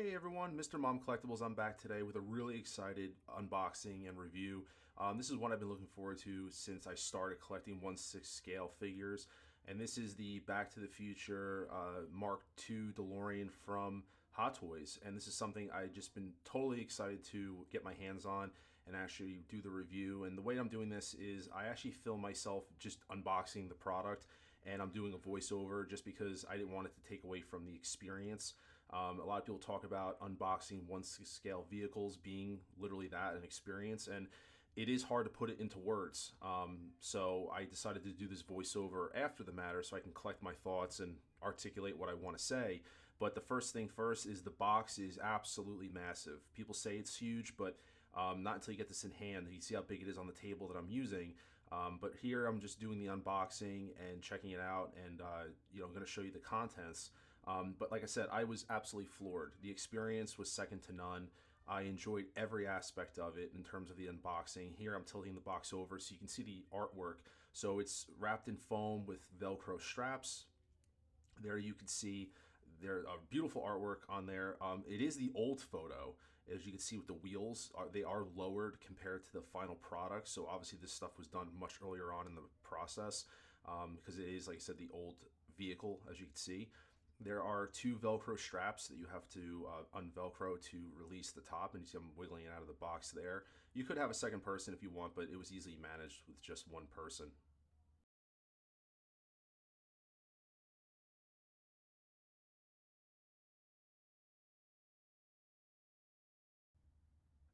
Hey everyone, Mr. Mom Collectibles. I'm back today with a really excited unboxing and review. This is one I've been looking forward to since I started collecting 1/6 scale figures. And this is the Back to the Future Mark II Delorean from Hot Toys. And this is something I've just been totally excited to get my hands on and actually do the review. And the way I'm doing this is I actually film myself just unboxing the product, and I'm doing a voiceover just because I didn't want it to take away from the experience. A lot of people talk about unboxing 1/6 scale vehicles being literally that, an experience, and it is hard to put it into words. So I decided to do this voiceover after the matter so I can collect my thoughts and articulate what I want to say. But the first thing first is the box is absolutely massive. People say it's huge, but not until you get this in hand. You see how big it is on the table that I'm using. But here I'm just doing the unboxing and checking it out, and I'm going to show you the contents. But like I said, I was absolutely floored. The experience was second to none. I enjoyed every aspect of it in terms of the unboxing. Here I'm tilting the box over so you can see the artwork. So it's wrapped in foam with Velcro straps. There you can see there's a beautiful artwork on there. It is the old photo. As you can see with the wheels, they are lowered compared to the final product. So obviously this stuff was done much earlier on in the process because it is, like I said, the old vehicle, as you can see. There are two Velcro straps that you have to unvelcro to release the top, and you see I'm wiggling it out of the box there. You could have a second person if you want, but it was easily managed with just one person.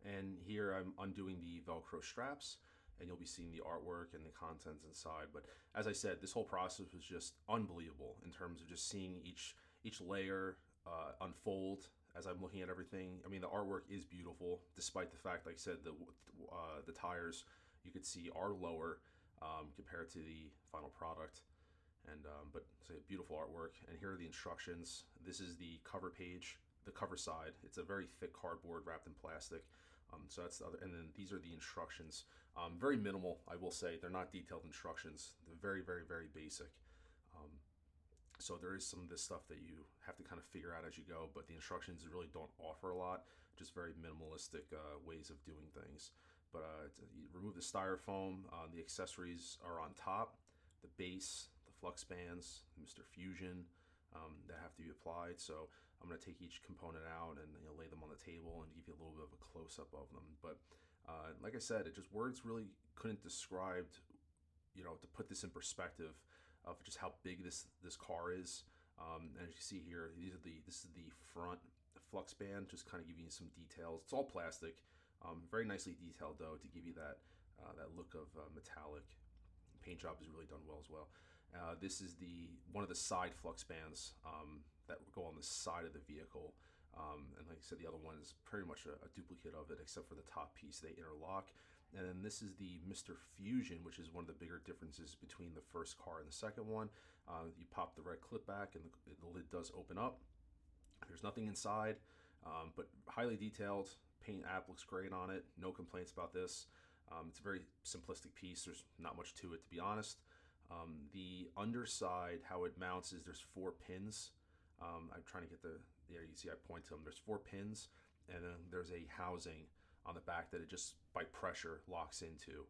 And here I'm undoing the Velcro straps, and you'll be seeing the artwork and the contents inside. But as I said, this whole process was just unbelievable in terms of just seeing each layer unfold as I'm looking at everything. I mean, the artwork is beautiful, despite the fact, like I said, the tires you could see are lower compared to the final product. And but say beautiful artwork. And here are the instructions. This is the cover page, the cover side. It's a very thick cardboard wrapped in plastic. So that's the other, and then these are the instructions. Very minimal, I will say. They're not detailed instructions. They're very, very, very basic. So there is some of this stuff that you have to kind of figure out as you go, but the instructions really don't offer a lot. Just very minimalistic ways of doing things. But you remove the styrofoam. The accessories are on top. The base, the flux bands, Mr. Fusion, that have to be applied. So I'm going to take each component out and lay them on the table and give you a little bit of a close-up of them. But like I said, words really couldn't describe, to put this in perspective of just how big this car is. And as you see here, this is the front flux band, just kind of giving you some details. It's all plastic, very nicely detailed though, to give you that look of metallic. Paint job is really done well as well. This is one of the side flux bands that go on the side of the vehicle. And like I said, the other one is pretty much a duplicate of it, except for the top piece. They interlock. And then this is the Mr. Fusion, which is one of the bigger differences between the first car and the second one. You pop the red clip back and the lid does open up. There's nothing inside, but highly detailed. Paint app looks great on it. No complaints about this. It's a very simplistic piece. There's not much to it, to be honest. The underside, how it mounts is there's 4 pins. I'm trying to get there you see I point to them. There's 4 pins, and then there's a housing on the back that it just by pressure locks into,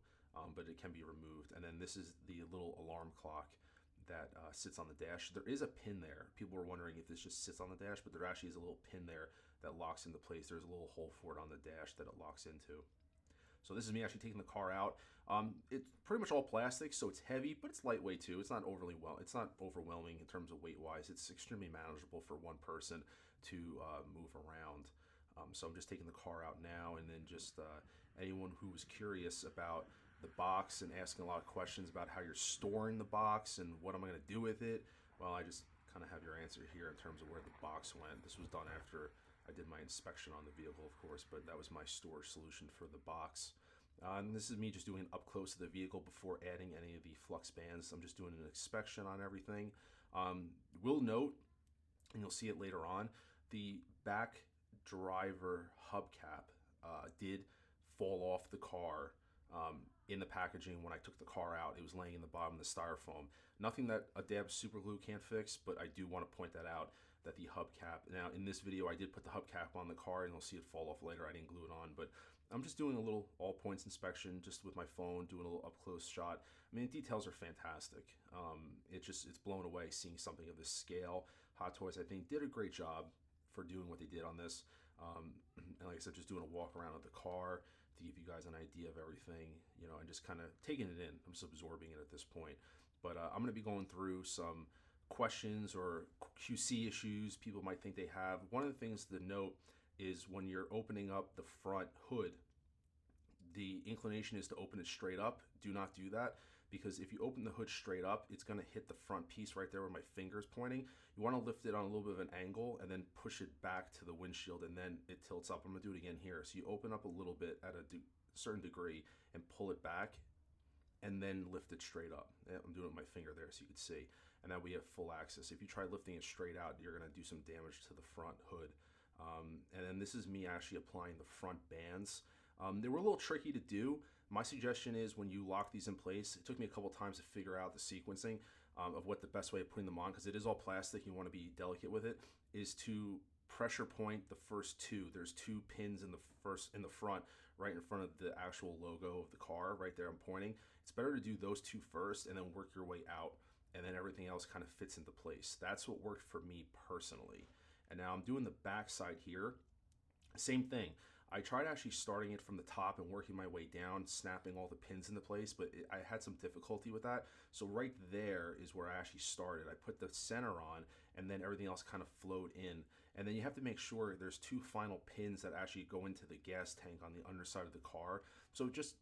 but it can be removed. And then this is the little alarm clock that sits on the dash. There is a pin there. People were wondering if this just sits on the dash, but there actually is a little pin there that locks into place. There's a little hole for it on the dash that it locks into. So this is me actually taking the car out. It's pretty much all plastic, so it's heavy, but it's lightweight too. It's not it's not overwhelming in terms of weight-wise. It's extremely manageable for one person to move around. So I'm just taking the car out now, and then just anyone who was curious about the box and asking a lot of questions about how you're storing the box and what am I going to do with it, well, I just kind of have your answer here in terms of where the box went. This was done after I did my inspection on the vehicle, of course, but that was my storage solution for the box. And this is me just doing up close to the vehicle before adding any of the flux bands. I'm just doing an inspection on everything. Will note, and you'll see it later on, the back driver hubcap did fall off the car in the packaging when I took the car out. It was laying in the bottom of the styrofoam. Nothing that a dab super glue can't fix, but I do want to point that out. that the hubcap, now in this video I did put the hubcap on the car and you'll see it fall off later. I didn't glue it on, but I'm just doing a little all points inspection just with my phone, doing a little up close shot. I mean, the details are fantastic. It's blown away seeing something of this scale. Hot Toys, I think, did a great job for doing what they did on this. And like I said, just doing a walk around of the car to give you guys an idea of everything, you know, and just kind of taking it in. I'm just absorbing it at this point. But I'm going to be going through some questions or QC issues people might think they have. One of the things to note is when you're opening up the front hood, the inclination is to open it straight up. Do not do that, because if you open the hood straight up, it's going to hit the front piece right there where my finger's pointing. You want to lift it on a little bit of an angle and then push it back to the windshield, and then it tilts up. I'm going to do it again here. So you open up a little bit at a certain degree and pull it back, and then lift it straight up. I'm doing it with my finger there so you can see. And that we have full access. If you try lifting it straight out, you're going to do some damage to the front hood. And then this is me actually applying the front bands. They were a little tricky to do. My suggestion is when you lock these in place, it took me a couple times to figure out the sequencing of what the best way of putting them on, because it is all plastic. You want to be delicate with it, is to pressure point the first two. There's two pins in the front, right in front of the actual logo of the car, right there I'm pointing. It's better to do those two first and then work your way out, and then everything else kind of fits into place. That's what worked for me personally. And now I'm doing the back side here. Same thing. I tried actually starting it from the top and working my way down, snapping all the pins into place, but I had some difficulty with that. So right there is where I actually started. I put the center on, and then everything else kind of flowed in. And then you have to make sure there's two final pins that actually go into the gas tank on the underside of the car. So just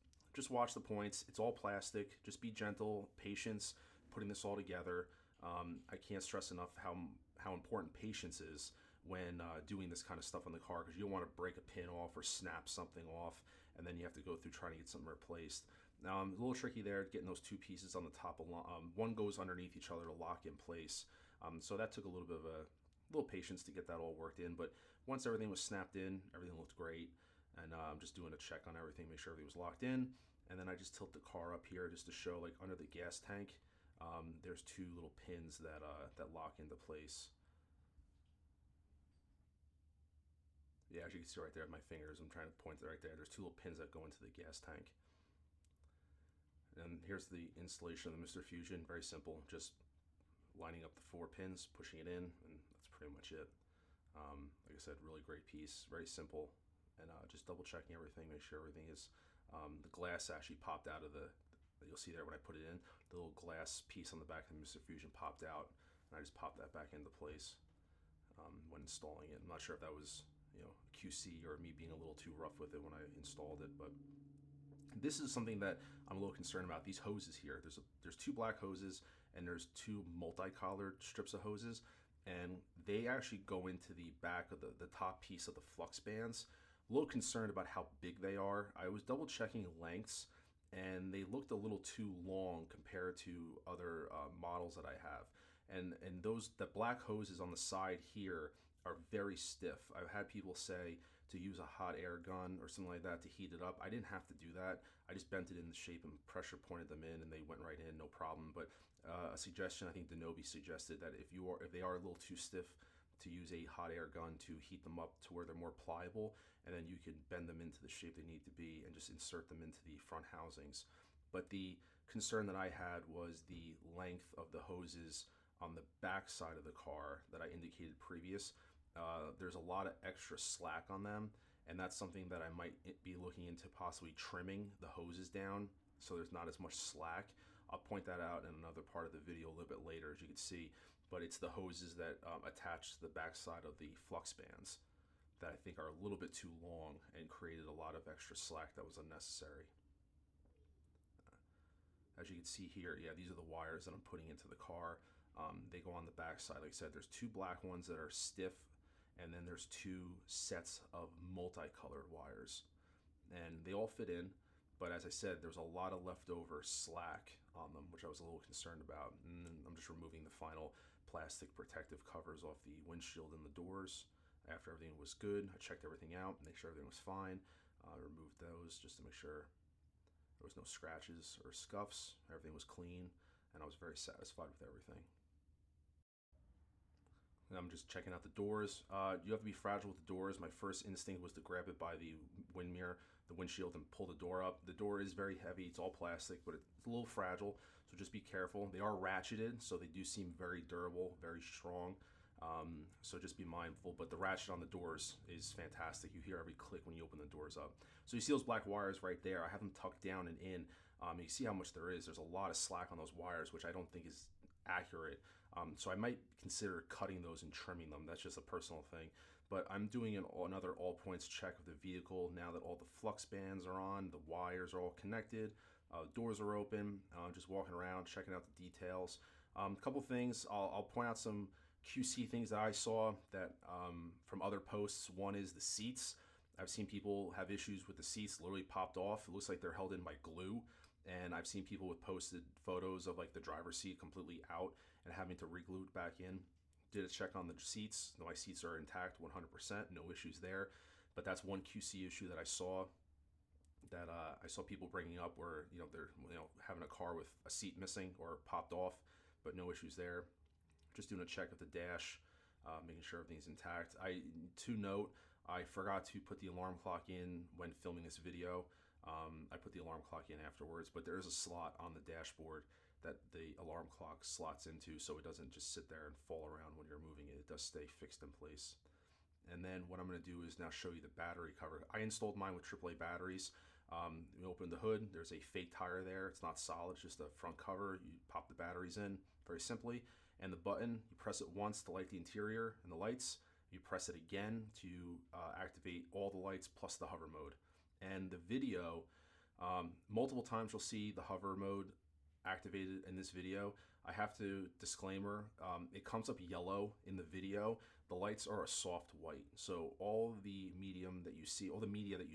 watch the points. It's all plastic. Just be gentle, patience, putting this all together. I can't stress enough how important patience is when doing this kind of stuff on the car, because you don't want to break a pin off or snap something off, and then you have to go through trying to get something replaced. Now, I'm a little tricky there, getting those two pieces on the top. One goes underneath each other to lock in place. So that took a little bit of a little patience to get that all worked in. But once everything was snapped in, everything looked great. And I'm just doing a check on everything, make sure everything was locked in. And then I just tilt the car up here just to show, like, under the gas tank, there's two little pins that lock into place. Yeah, as you can see right there with my fingers, I'm trying to point it right there. There's two little pins that go into the gas tank. And here's the installation of the Mr. Fusion. Very simple, just lining up the four pins, pushing it in, and that's pretty much it. Like I said, really great piece, very simple. And just double checking everything, make sure everything is, the glass actually popped out of you'll see there when I put it in, the little glass piece on the back of the Mr. Fusion popped out, and I just popped that back into place when installing it. I'm not sure if that was, you know, QC or me being a little too rough with it when I installed it, but this is something that I'm a little concerned about. These hoses here, there's two black hoses and there's two multicolored strips of hoses, and they actually go into the back of the top piece of the flux bands. A little concerned about how big they are. I was double checking lengths, and they looked a little too long compared to other models that I have. And the black hoses on the side here are very stiff. I've had people say to use a hot air gun or something like that to heat it up. I didn't have to do that. I just bent it in the shape and pressure pointed them in, and they went right in, no problem. But a suggestion, I think Denobi suggested that if they are a little too stiff, to use a hot air gun to heat them up to where they're more pliable, and then you can bend them into the shape they need to be and just insert them into the front housings. But the concern that I had was the length of the hoses on the back side of the car that I indicated previous. There's a lot of extra slack on them, and that's something that I might be looking into possibly trimming the hoses down so there's not as much slack. I'll point that out in another part of the video a little bit later, as you can see, but it's the hoses that attach to the back side of the flux bands that I think are a little bit too long and created a lot of extra slack that was unnecessary. As you can see here, yeah, these are the wires that I'm putting into the car. They go on the back side. Like I said, there's two black ones that are stiff, and then there's two sets of multicolored wires, and they all fit in. But as I said, there's a lot of leftover slack on them, which I was a little concerned about. And then I'm just removing the final plastic protective covers off the windshield and the doors. After everything was good, I checked everything out, make sure everything was fine. I removed those just to make sure there was no scratches or scuffs. Everything was clean, and I was very satisfied with everything. I'm just checking out the doors. You have to be fragile with the doors. My first instinct was to grab it by the wind mirror, the windshield, and pull the door up. The door is very heavy. It's all plastic, but it's a little fragile, so just be careful. They are ratcheted, so they do seem very durable, very strong. So just be mindful. But the ratchet on the doors is fantastic. You hear every click when you open the doors up. So you see those black wires right there. I have them tucked down and in. You see how much there is. There's a lot of slack on those wires, which I don't think is accurate. So I might consider cutting those and trimming them. That's just a personal thing. But I'm doing another all points check of the vehicle now that all the flux bands are on, the wires are all connected, doors are open. Just walking around, checking out the details. A couple things. I'll point out some QC things that I saw that from other posts. One is the seats. I've seen people have issues with the seats literally popped off. It looks like they're held in by glue. And I've seen people with posted photos of like the driver's seat completely out and having to re-glue it back in. Did a check on the seats. My seats are intact 100%, no issues there. But that's one QC issue that I saw people bringing up where they're having a car with a seat missing or popped off, but no issues there. Just doing a check of the dash, making sure everything's intact. To note, I forgot to put the alarm clock in when filming this video. I put the alarm clock in afterwards, but there is a slot on the dashboard that the alarm clock slots into, so it doesn't just sit there and fall around when you're moving it. It does stay fixed in place. And then what I'm going to do is now show you the battery cover. I installed mine with AAA batteries. You open the hood, there's a fake tire there. It's not solid, it's just a front cover. You pop the batteries in very simply, and the button, you press it once to light the interior and the lights. You press it again to activate all the lights plus the hover mode. And the video, multiple times you'll see the hover mode activated in this video. I have to disclaimer, it comes up yellow in the video. The lights are a soft white. So all the media that you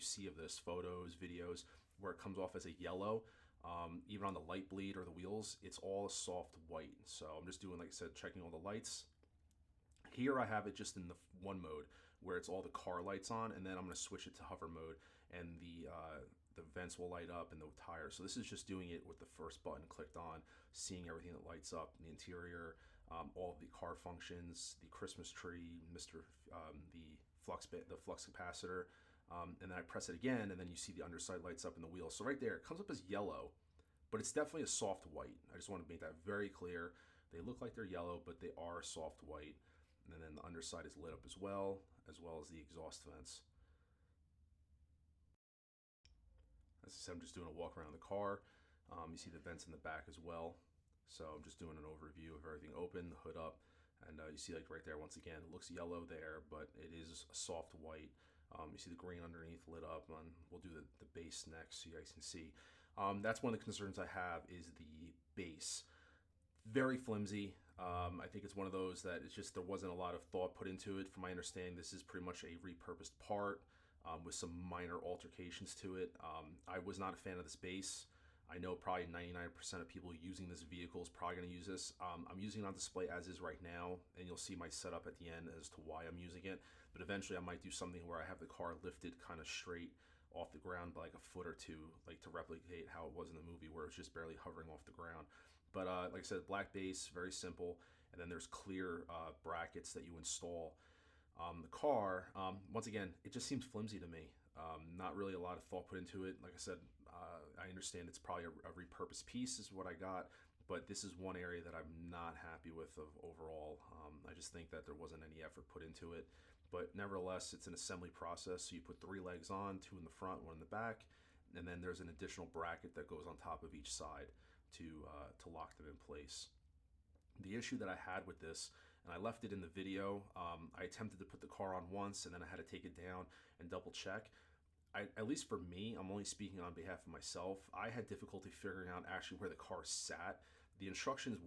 see of this, photos, videos, where it comes off as a yellow, even on the light bleed or the wheels, it's all a soft white. So I'm just doing, like I said, checking all the lights. Here I have it just in the one mode where it's all the car lights on, and then I'm going to switch it to hover mode, and the vents will light up and the tires. So this is just doing it with the first button clicked on, seeing everything that lights up in the interior, all the car functions, the Christmas tree, the flux capacitor, and then I press it again, and then you see the underside lights up in the wheels. So right there, it comes up as yellow, but it's definitely a soft white. I just want to make that very clear. They look like they're yellow, but they are soft white. And then the underside is lit up as well as the exhaust vents. As I said, I'm just doing a walk around the car. You see the vents in the back as well. So I'm just doing an overview of everything open, the hood up, and you see like right there, once again, it looks yellow there, but it is a soft white. You see the green underneath lit up, and we'll do the base next so you guys can see. That's one of the concerns I have is the base. Very flimsy. I think it's one of those that it's just there wasn't a lot of thought put into it. From my understanding, this is pretty much a repurposed part with some minor altercations to it. I was not a fan of this base. I know probably 99% of people using this vehicle is probably going to use this. I'm using it on display as is right now, and you'll see my setup at the end as to why I'm using it. But eventually I might do something where I have the car lifted kind of straight off the ground by like a foot or two, like to replicate how it was in the movie where it's just barely hovering off the ground. But like I said, black base, very simple. And then there's clear brackets that you install. The car, once again, it just seems flimsy to me. Not really a lot of thought put into it. Like I said, I understand it's probably a repurposed piece is what I got. But this is one area that I'm not happy with overall. I just think that there wasn't any effort put into it. But nevertheless, it's an assembly process. So you put 3 legs on, 2 in the front, 1 in the back. And then there's an additional bracket that goes on top of each side to lock them in place. The issue that I had with this, and I left it in the video, I attempted to put the car on once and then I had to take it down and double check. At least for me, I'm only speaking on behalf of myself, I had difficulty figuring out actually where the car sat. The instructions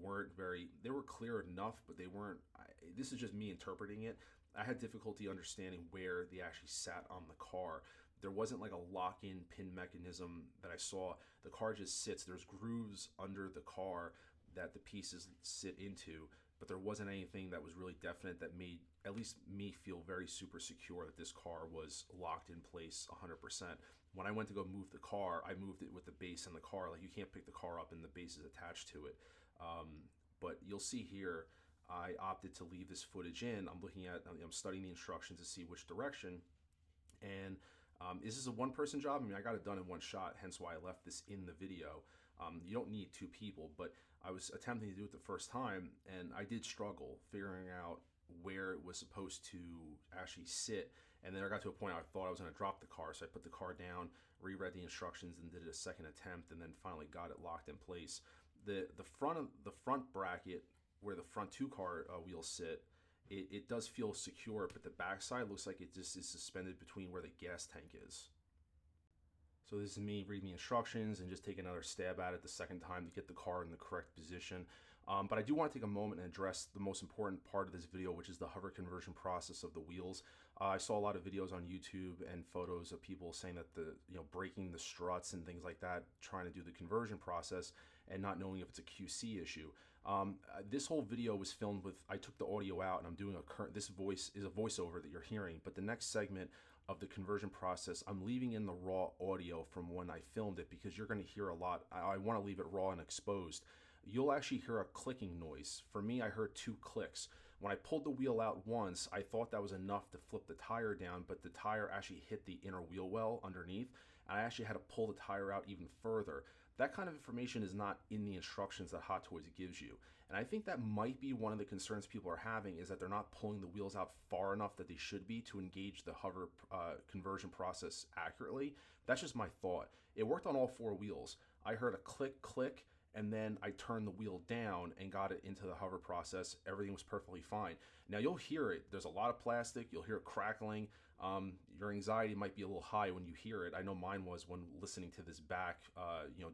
they were clear enough, but they weren't, this is just me interpreting it. I had difficulty understanding where they actually sat on the car. There wasn't like a lock-in pin mechanism that I saw. The car just sits. There's grooves under the car that the pieces sit into, but there wasn't anything that was really definite that made at least me feel very super secure that this car was locked in place 100%. When I went to go move the car, I moved it with the base in the car. Like you can't pick the car up and the base is attached to it. But you'll see here, I opted to leave this footage in. I'm studying the instructions to see which direction. And this is a one-person job. I mean, I got it done in one shot, hence why I left this in the video. You don't need two people, but I was attempting to do it the first time, and I did struggle figuring out where it was supposed to actually sit. And then I got to a point I thought I was going to drop the car, so I put the car down, reread the instructions, and did a second attempt, and then finally got it locked in place. The front bracket where the front two car wheels sit, it does feel secure, but the backside looks like it just is suspended between where the gas tank is. So this is me reading the instructions and just take another stab at it the second time to get the car in the correct position. But I do want to take a moment and address the most important part of this video, which is the hover conversion process of the wheels. I saw a lot of videos on YouTube and photos of people saying that breaking the struts and things like that, trying to do the conversion process and not knowing if it's a QC issue. This whole video was filmed with, I took the audio out and I'm doing this voice is a voiceover that you're hearing, but the next segment of the conversion process, I'm leaving in the raw audio from when I filmed it because you're going to hear a lot. I want to leave it raw and exposed. You'll actually hear a clicking noise. For me, I heard 2 clicks. When I pulled the wheel out once, I thought that was enough to flip the tire down, but the tire actually hit the inner wheel well underneath, and I actually had to pull the tire out even further. That kind of information is not in the instructions that Hot Toys gives you. And I think that might be one of the concerns people are having, is that they're not pulling the wheels out far enough that they should be to engage the hover conversion process accurately. That's just my thought. It worked on all 4 wheels. I heard a click, click, and then I turned the wheel down and got it into the hover process. Everything was perfectly fine. Now you'll hear it. There's a lot of plastic. You'll hear it crackling. Your anxiety might be a little high when you hear it. I know mine was when listening to this back,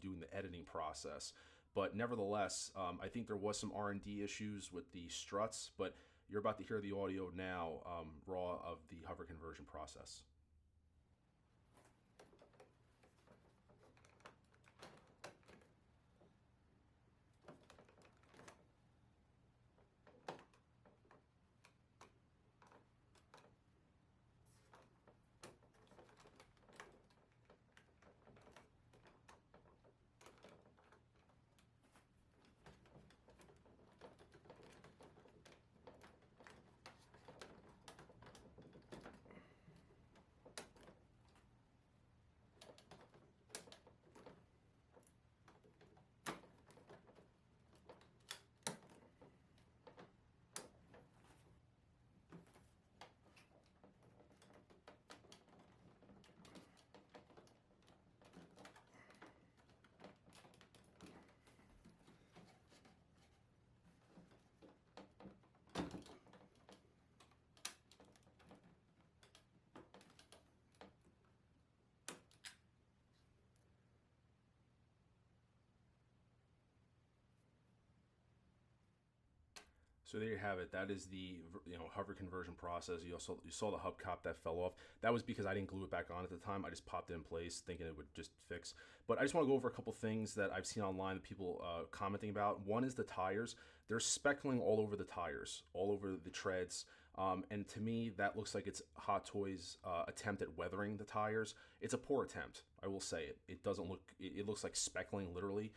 doing the editing process. But nevertheless, I think there was some R&D issues with the struts, but you're about to hear the audio now, raw, of the hover conversion process. So there you have it. That is the hover conversion process. You saw the hubcap that fell off. That was because I didn't glue it back on at the time. I just popped it in place thinking it would just fix. But I just want to go over a couple things that I've seen online that people commenting about. One is the tires. They're speckling all over the tires, all over the treads. And to me, that looks like it's Hot Toys' attempt at weathering the tires. It's a poor attempt, I will say it. It doesn't look, it looks like speckling literally.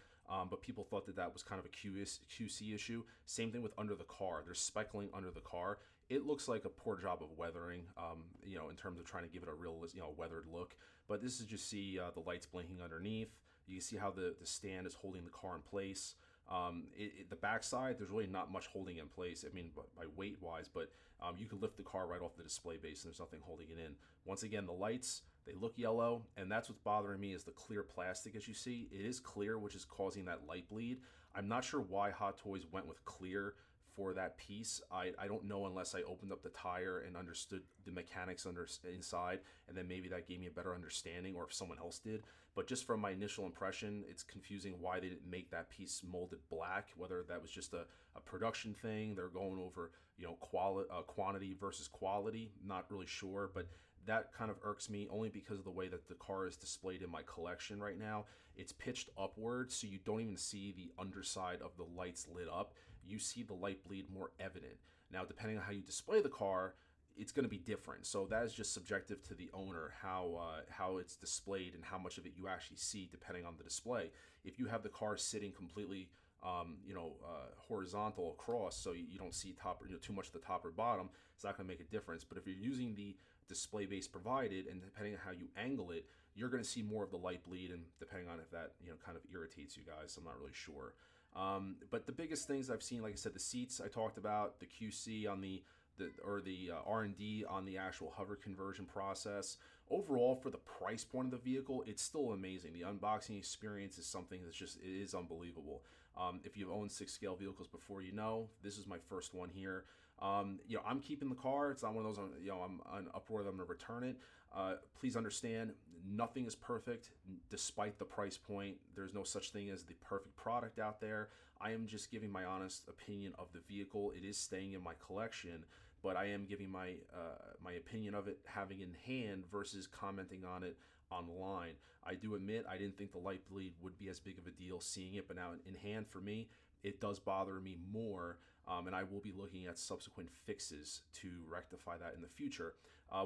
But people thought that was kind of a QC issue. Same thing with under the car. There's speckling under the car. It looks like a poor job of weathering, in terms of trying to give it a real, weathered look. But this is just see the lights blinking underneath. You can see how the stand is holding the car in place. The backside, there's really not much holding in place. I mean, by weight wise, but you can lift the car right off the display base and there's nothing holding it in. Once again, the lights, they look yellow, and that's what's bothering me is the clear plastic. As you see, it is clear, which is causing that light bleed. I'm not sure why Hot Toys went with clear for that piece. I don't know unless I opened up the tire and understood the mechanics inside, and then maybe that gave me a better understanding, or if someone else did. But just from my initial impression, it's confusing why they didn't make that piece molded black, whether that was just a production thing. They're going over, quantity versus quality. Not really sure, but that kind of irks me only because of the way that the car is displayed in my collection right now. It's pitched upward, so you don't even see the underside of the lights lit up. You see the light bleed more evident. Now, depending on how you display the car, it's going to be different. So that is just subjective to the owner, how it's displayed and how much of it you actually see depending on the display. If you have the car sitting completely horizontal across, so you don't see top, too much of the top or bottom. It's not going to make a difference. But if you're using the display base provided, and depending on how you angle it, you're going to see more of the light bleed, and depending on if that kind of irritates you guys, I'm not really sure. But the biggest things I've seen, like I said, the seats I talked about, the QC on the R&D on the actual hover conversion process. Overall, for the price point of the vehicle, it's still amazing. The unboxing experience is something that's it is unbelievable. If you've owned 6 scale vehicles before, this is my first one here. I'm keeping the car. It's not one of those, I'm on upward, I'm going to return it. Please understand, nothing is perfect despite the price point. There's no such thing as the perfect product out there. I am just giving my honest opinion of the vehicle. It is staying in my collection, but I am giving my opinion of it having in hand versus commenting on it online. I do admit I didn't think the light bleed would be as big of a deal seeing it, but now in hand for me, it does bother me more, and I will be looking at subsequent fixes to rectify that in the future.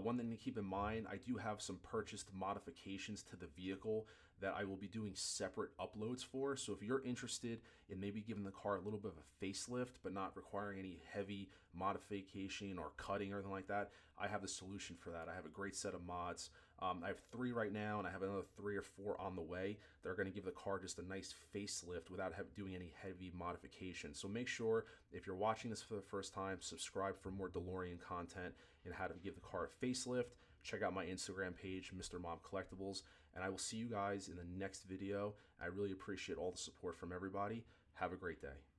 One thing to keep in mind, I do have some purchased modifications to the vehicle that I will be doing separate uploads for. So if you're interested in maybe giving the car a little bit of a facelift, but not requiring any heavy modification or cutting or anything like that, I have the solution for that. I have a great set of mods. I have 3 right now, and I have another 3 or 4 on the way. They're going to give the car just a nice facelift without doing any heavy modification. So make sure, if you're watching this for the first time, subscribe for more Delorean content and how to give the car a facelift. Check out my Instagram page, Mr. Mom Collectibles, and I will see you guys in the next video. I really appreciate all the support from everybody. Have a great day.